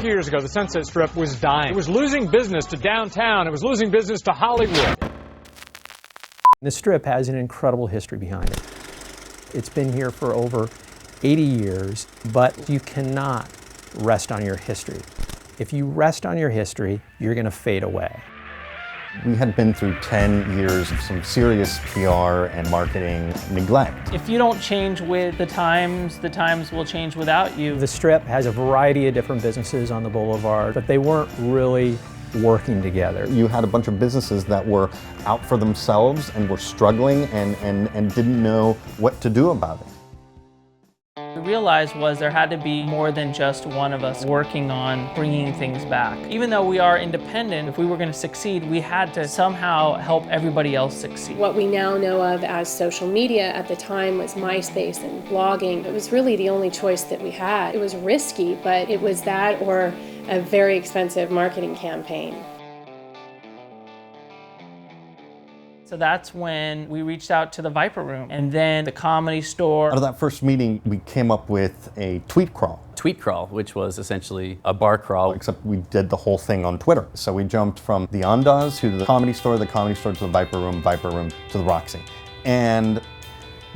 few years ago, the Sunset Strip was dying. It was losing business to downtown. It was losing business to Hollywood. The Strip has an incredible history behind it. It's been here for over 80 years, but you cannot rest on your history. If you rest on your history, you're going to fade away. We had been through 10 years of some serious PR and marketing neglect. If you don't change with the times will change without you. The Strip has a variety of different businesses on the boulevard, but they weren't really working together. You had a bunch of businesses that were out for themselves and were struggling and didn't know what to do about it. What we realized was there had to be more than just one of us working on bringing things back. Even though we are independent, if we were going to succeed, we had to somehow help everybody else succeed. What we now know of as social media at the time was MySpace and blogging. It was really the only choice that we had. It was risky, but it was that or a very expensive marketing campaign. So that's when we reached out to the Viper Room and then the Comedy Store. Out of that first meeting, we came up with a tweet crawl. Tweet crawl, which was essentially a bar crawl. Except we did the whole thing on Twitter. So we jumped from the Andaz to the Comedy Store to the Viper Room to the Roxy. And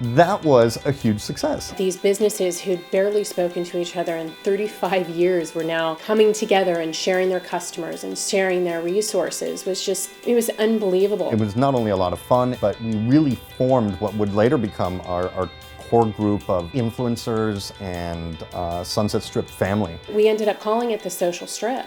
that was a huge success. These businesses who'd barely spoken to each other in 35 years were now coming together and sharing their customers and sharing their resources. It was unbelievable. It was not only a lot of fun, but we really formed what would later become our core group of influencers and Sunset Strip family. We ended up calling it the Social Strip.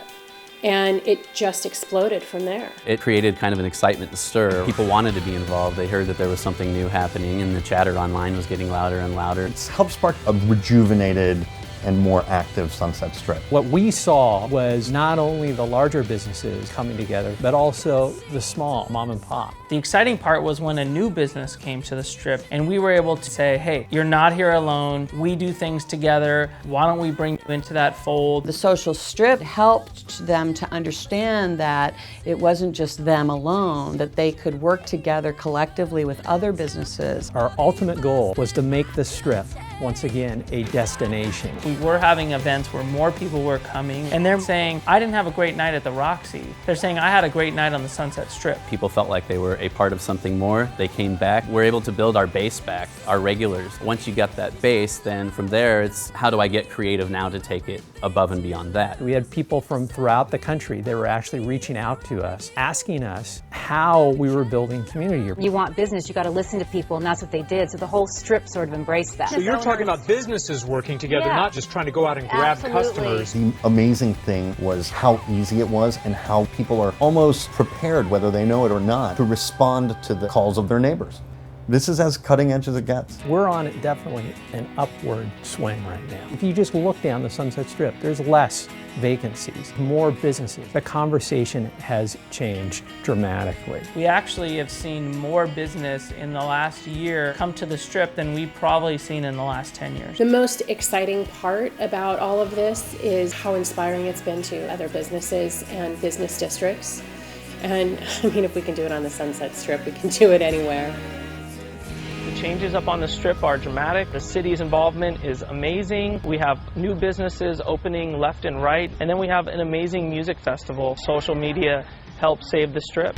And it just exploded from there. It created kind of an excitement stir. People wanted to be involved. They heard that there was something new happening and the chatter online was getting louder and louder. It's helped spark a rejuvenated and more active Sunset Strip. What we saw was not only the larger businesses coming together, but also the small mom and pop. The exciting part was when a new business came to the Strip and we were able to say, hey, you're not here alone. We do things together. Why don't we bring you into that fold? The Social Strip helped them to understand that it wasn't just them alone, that they could work together collectively with other businesses. Our ultimate goal was to make the Strip, once again, a destination. We were having events where more people were coming and they're saying, I didn't have a great night at the Roxy. They're saying, I had a great night on the Sunset Strip. People felt like they were a part of something more. They came back. We're able to build our base back, our regulars. Once you got that base, then from there, it's how do I get creative now to take it above and beyond that? We had people from throughout the country that were actually reaching out to us, asking us how we were building community. You want business, you got to listen to people, and that's what they did. So the whole Strip sort of embraced that. So you're talking about businesses working together, Yeah. not just trying to go out and grab Absolutely. customers. The amazing thing was how easy it was and how people are almost prepared, whether they know it or not, to respond to the calls of their neighbors. This is as cutting edge as it gets. We're on definitely an upward swing right now. If you just look down the Sunset Strip, there's less vacancies, more businesses. The conversation has changed dramatically. We actually have seen more business in the last year come to the Strip than we've probably seen in the last 10 years. The most exciting part about all of this is how inspiring it's been to other businesses and business districts. And I mean, if we can do it on the Sunset Strip, we can do it anywhere. The changes up on the Strip are dramatic. The city's involvement is amazing. We have new businesses opening left and right. And then we have an amazing music festival. Social media helps save the Strip.